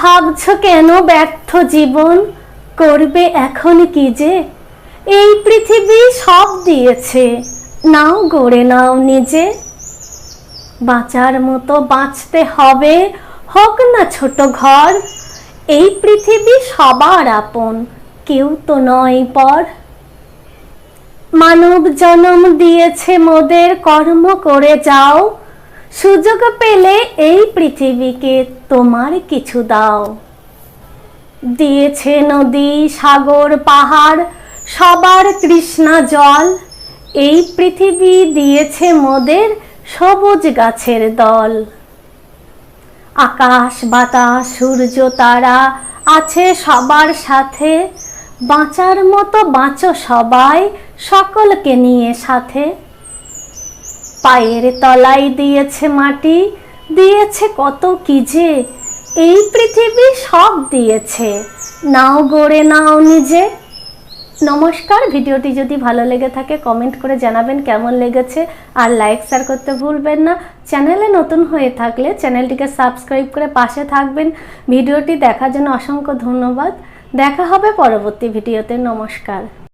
ভাবছো কেন ব্যর্থ জীবন, করবে এখন কি যে? এই পৃথিবী সব দিয়েছে, নাও গড়ে নাও নিজে। বাঁচার মতো বাঁচতে হবে, হোক না ছোট ঘর। এই পৃথিবী সবার আপন, কেউ তো নয় পর। মানব জনম দিয়েছে মোদের, কর্ম করে যাও। সুযোগ পেলে এই পৃথিবীকে তোমার কিছু দাও। দিয়েছে নদী, সাগর, পাহাড়, সবার তৃষ্ণা জল। এই পৃথিবী দিয়েছে মোদের, সবুজ গাছের দল। আকাশ বাতাস সূর্য তারা আছে সবার সাথে। বাঁচার মতো বাঁচো সবাই, সকলকে নিয়ে সাথে। পায়ের তলায় দিয়েছে মাটি, দিয়েছে কত কি যে। এই পৃথিবী সব দিয়েছে, নাও গড়ে নাও নিজে। নমস্কার, ভিডিওটি যদি ভালো লেগে থাকে কমেন্ট করে জানাবেন কেমন লেগেছে, আর লাইক শেয়ার করতে ভুলবেন না। চ্যানেলে নতুন হয়ে থাকলে চ্যানেলটিকে সাবস্ক্রাইব করে পাশে থাকবেন। ভিডিওটি দেখার জন্য অসংখ্য ধন্যবাদ। দেখা হবে পরবর্তী ভিডিওতে। নমস্কার।